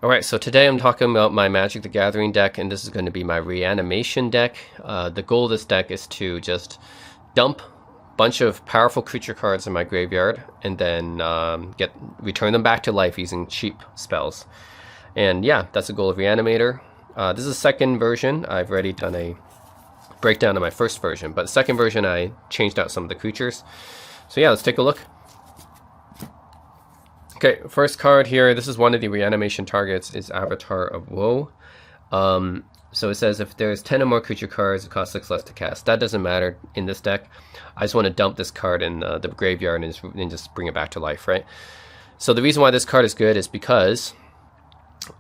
Alright, so today I'm talking about my Magic the Gathering deck, and this is going to be my Reanimation deck. The goal of this deck is to just dump a bunch of powerful creature cards in my graveyard, and then return them back to life using cheap spells. And yeah, that's the goal of Reanimator. This is the second version. I've already done a breakdown of my first version, but the second version I changed out some of the creatures. So yeah, let's take a look. Okay, first card here, this is one of the reanimation targets, is Avatar of Woe. So it says if there's 10 or more creature cards, it costs 6 less to cast. That doesn't matter in this deck. I just want to dump this card in the graveyard and just bring it back to life, right? So the reason why this card is good is because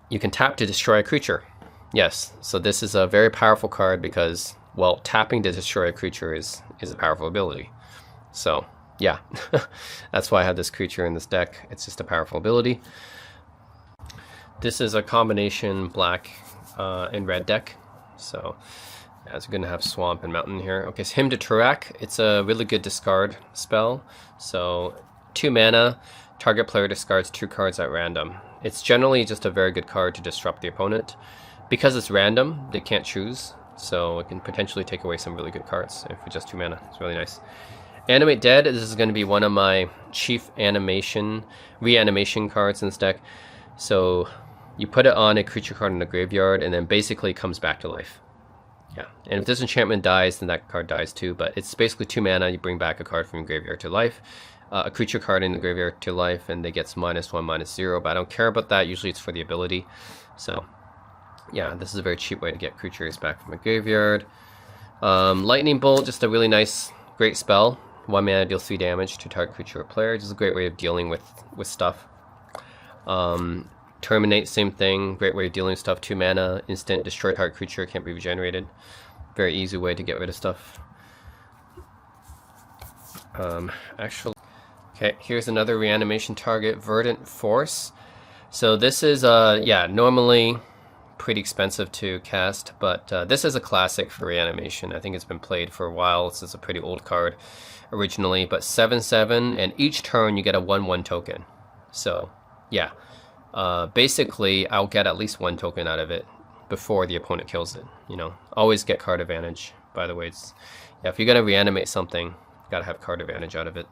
you can tap to destroy a creature. Yes, so this is a very powerful card because, well, tapping to destroy a creature is a powerful ability. So yeah, that's why I have this creature in this deck. It's just a powerful ability. This is a combination black and red deck. So yeah, it's going to have Swamp and Mountain here. Okay, so Hymn to Turak. It's a really good discard spell. So 2 mana, target player discards 2 cards at random. It's generally just a very good card to disrupt the opponent. Because it's random, they can't choose. So it can potentially take away some really good cards if it's just 2 mana. It's really nice. Animate Dead, this is going to be one of my chief reanimation cards in this deck. So you put it on a creature card in the graveyard and then basically it comes back to life. Yeah, and if this enchantment dies, then that card dies too, but it's basically 2 mana, you bring back a card from your graveyard to life, a creature card in the graveyard to life, and they get -1, -0, but I don't care about that, usually it's for the ability. So yeah, this is a very cheap way to get creatures back from a graveyard. Lightning Bolt, just a really nice, great spell. 1 mana deals 3 damage to target creature or player. Just a great way of dealing with stuff. Terminate, same thing. Great way of dealing with stuff. 2 mana, instant, destroy target creature, can't be regenerated. Very easy way to get rid of stuff. Okay, here's another reanimation target, Verdant Force. So this is, yeah, normally pretty expensive to cast, but this is a classic for reanimation. I think it's been played for a while. This is a pretty old card originally, but 7/7, and each turn you get a 1/1 token. So yeah, basically I'll get at least 1 token out of it before the opponent kills it. You know, always get card advantage. By the way, it's, yeah, if you're gonna reanimate something, you gotta have card advantage out of it.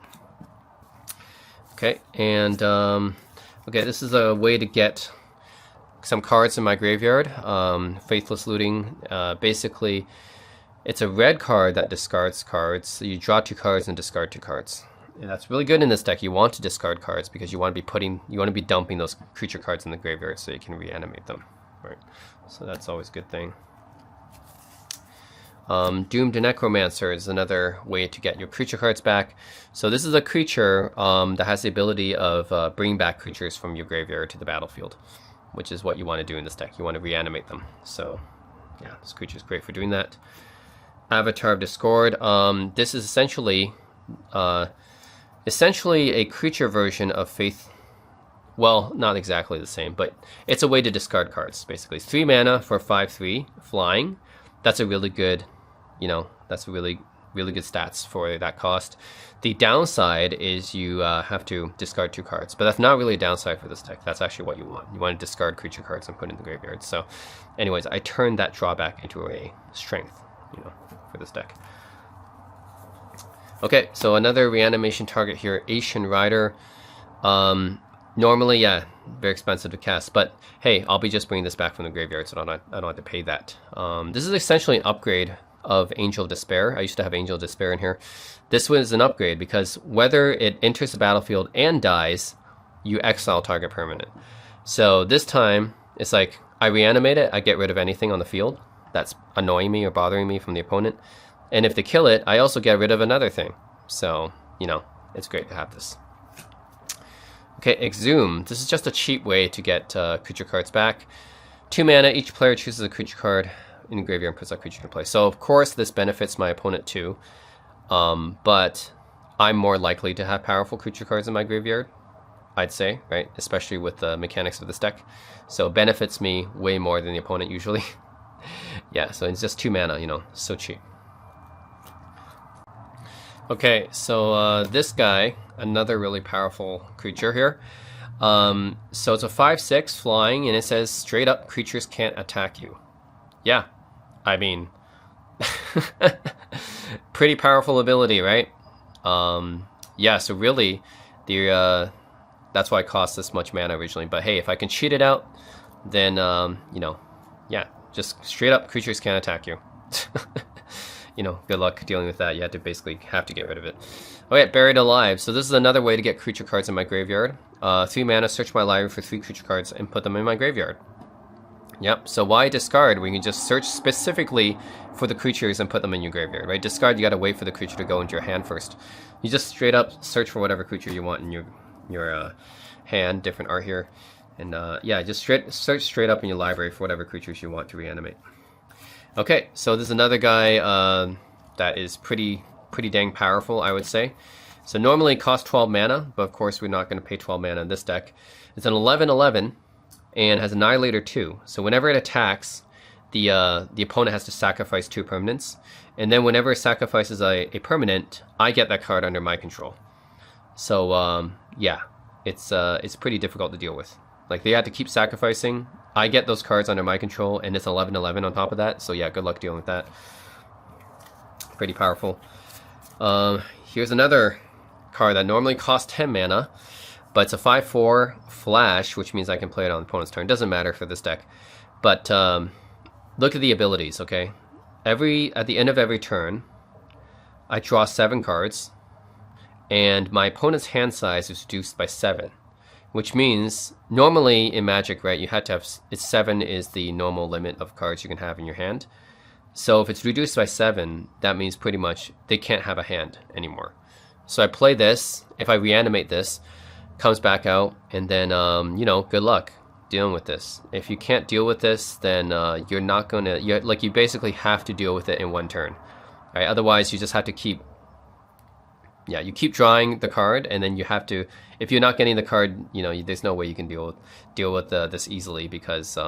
Okay, and okay, this is a way to get some cards in my graveyard. Faithless Looting. Basically, it's a red card that discards cards. So you draw 2 cards and discard 2 cards. And that's really good in this deck. You want to discard cards because you want to be dumping those creature cards in the graveyard so you can reanimate them. Right. So that's always a good thing. Doomed Necromancer is another way to get your creature cards back. So this is a creature that has the ability of bringing back creatures from your graveyard to the battlefield, which is what you want to do in this deck. You want to reanimate them. So yeah, this creature is great for doing that. Avatar of Discord. This is essentially a creature version of Faith. Well, not exactly the same, but it's a way to discard cards, basically. 3 mana for 5/3 flying. That's a really good, you know, that's really good stats for that cost. The downside is you have to discard 2 cards, but that's not really a downside for this deck. That's actually what you want. You want to discard creature cards and put it in the graveyard. So anyways, I turned that drawback into a strength, you know, for this deck. Okay, so another reanimation target here, Asian Rider. Normally, yeah, very expensive to cast, but hey, I'll be just bringing this back from the graveyard, so I don't have to pay that. This is essentially an upgrade of Angel of Despair. I used to have Angel of Despair in here. This one is an upgrade because whether it enters the battlefield and dies, you exile target permanent. So this time, it's like, I reanimate it, I get rid of anything on the field that's annoying me or bothering me from the opponent. And if they kill it, I also get rid of another thing. So, you know, it's great to have this. Okay, Exhume. This is just a cheap way to get creature cards back. 2 mana, each player chooses a creature card in the graveyard and puts that creature into play. So, of course, this benefits my opponent too. But I'm more likely to have powerful creature cards in my graveyard, I'd say, right? Especially with the mechanics of this deck. So it benefits me way more than the opponent usually. Yeah, so it's just 2 mana, you know, so cheap. Okay, so this guy, another really powerful creature here. So it's a 5/6 flying, and it says straight up creatures can't attack you. Yeah, I mean, pretty powerful ability, right? Yeah, so really, that's why it costs this much mana originally. But hey, if I can cheat it out, then, you know, yeah, just straight up creatures can't attack you. You know, good luck dealing with that. You have to get rid of it. Okay, Buried Alive. So this is another way to get creature cards in my graveyard. 3 mana, search my library for 3 creature cards and put them in my graveyard. Yep, so why discard when you can just search specifically for the creatures and put them in your graveyard, right? Discard, you gotta wait for the creature to go into your hand first. You just straight up search for whatever creature you want in your hand. Different art here. And yeah, just search straight up in your library for whatever creatures you want to reanimate. Okay, so there's another guy that is pretty dang powerful, I would say. So normally it costs 12 mana, but of course we're not going to pay 12 mana in this deck. It's an 11/11 and has Annihilator 2. So whenever it attacks, the opponent has to sacrifice 2 permanents, and then whenever it sacrifices a permanent, I get that card under my control. So yeah, it's pretty difficult to deal with. Like, they have to keep sacrificing. I get those cards under my control, and it's 11/11 on top of that. So yeah, good luck dealing with that. Pretty powerful. Here's another card that normally costs 10 mana, but it's a 5/4 flash, which means I can play it on the opponent's turn. Doesn't matter for this deck. But look at the abilities, okay? At the end of every turn, I draw 7 cards, and my opponent's hand size is reduced by 7. Which means, normally in Magic, right, you had to have, 7 is the normal limit of cards you can have in your hand. So if it's reduced by 7, that means pretty much they can't have a hand anymore. So I play this, if I reanimate this, comes back out, and then, you know, good luck dealing with this. If you can't deal with this, then you're not going to, you basically have to deal with it in one turn. Right? Otherwise, you just have to keep, yeah, you keep drawing the card, and then you have to, if you're not getting the card, you know, there's no way you can deal with this easily, because,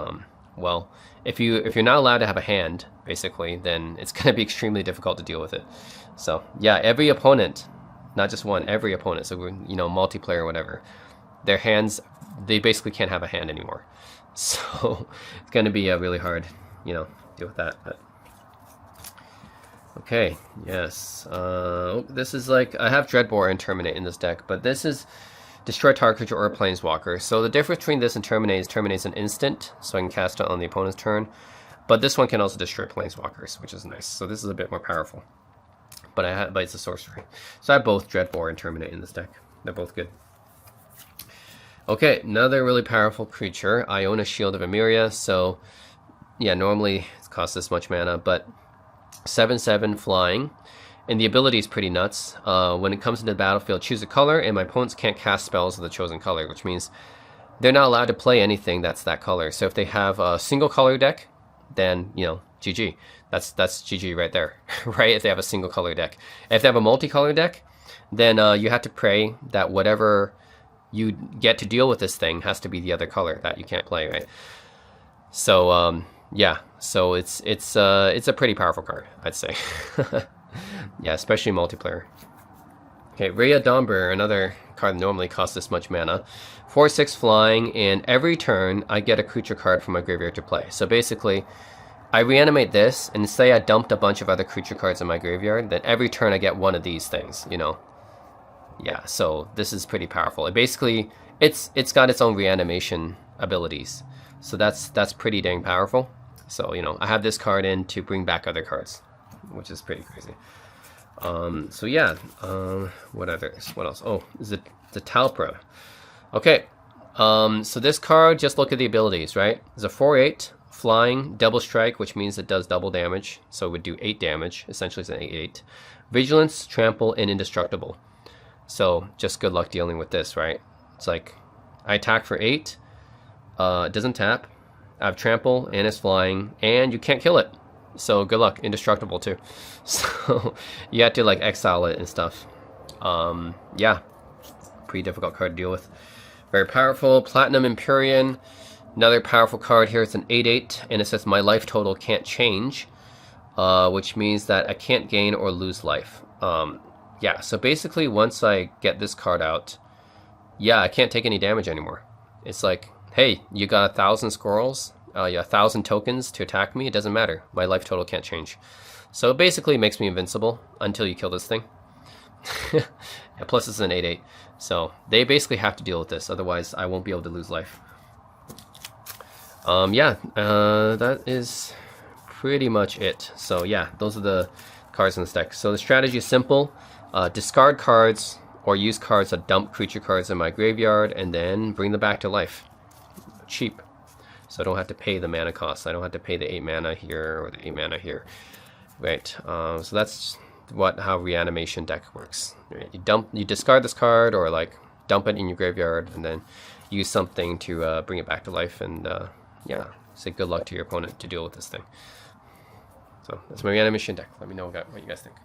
well, if you're not allowed to have a hand, basically, then it's going to be extremely difficult to deal with it. So yeah, every opponent, not just one, every opponent, so you know, multiplayer or whatever, their hands, they basically can't have a hand anymore. So it's going to be really hard, you know, deal with that. But okay, yes. This is like, I have Dreadbore and Terminate in this deck, but this is destroy target creature or a planeswalker. So the difference between this and Terminate is Terminate's an instant, so I can cast it on the opponent's turn. But this one can also destroy planeswalkers, which is nice. So this is a bit more powerful. But it's a sorcery. So I have both Dreadbore and Terminate in this deck. They're both good. Okay, another really powerful creature. Iona Shield of Emeria. So yeah, normally it costs this much mana, but 7/7 flying, and the ability is pretty nuts. When it comes into the battlefield, choose a color, and my opponents can't cast spells of the chosen color, which means they're not allowed to play anything that's that color. So if they have a single color deck, then, you know, GG. That's GG right there, right? If they have a single color deck. If they have a multicolor deck, then you have to pray that whatever you get to deal with this thing has to be the other color that you can't play, right? So yeah, so it's a pretty powerful card, I'd say. Yeah, especially multiplayer. Okay, Rhea Dawnbearer, another card that normally costs this much mana. 4/6 flying, and every turn I get a creature card from my graveyard to play. So basically, I reanimate this, and say I dumped a bunch of other creature cards in my graveyard, then every turn I get one of these things, you know. Yeah, so this is pretty powerful. It basically, it's got its own reanimation abilities. So that's pretty dang powerful. So, you know, I have this card in to bring back other cards, which is pretty crazy. So yeah, what else? Oh, is it the Talpra? Okay, so this card, just look at the abilities, right? It's a 4/8 flying, double strike, which means it does double damage, so it would do 8 damage. Essentially, it's an 8/8. Vigilance, trample, and indestructible. So just good luck dealing with this, right? It's like I attack for 8. It doesn't tap. I have trample, and it's flying, and you can't kill it. So good luck. Indestructible too. So you have to like exile it and stuff. Yeah, pretty difficult card to deal with. Very powerful. Platinum Empyrean, another powerful card here. It's an 8/8, and it says my life total can't change, which means that I can't gain or lose life. Yeah, so basically once I get this card out, yeah, I can't take any damage anymore. It's like, hey, you got 1,000 squirrels, 1,000 tokens to attack me. It doesn't matter. My life total can't change. So it basically makes me invincible until you kill this thing. And plus it's an 8/8. So they basically have to deal with this. Otherwise, I won't be able to lose life. Yeah, that is pretty much it. So yeah, those are the cards in this deck. So the strategy is simple. Discard cards or use cards that dump creature cards in my graveyard and then bring them back to life. Cheap. So I don't have to pay the mana cost. I don't have to pay the 8 mana here or the 8 mana here. Right. So that's how Reanimation deck works. Right. You discard this card or like dump it in your graveyard and then use something to bring it back to life, and yeah, say good luck to your opponent to deal with this thing. So that's my Reanimation deck. Let me know what you guys think.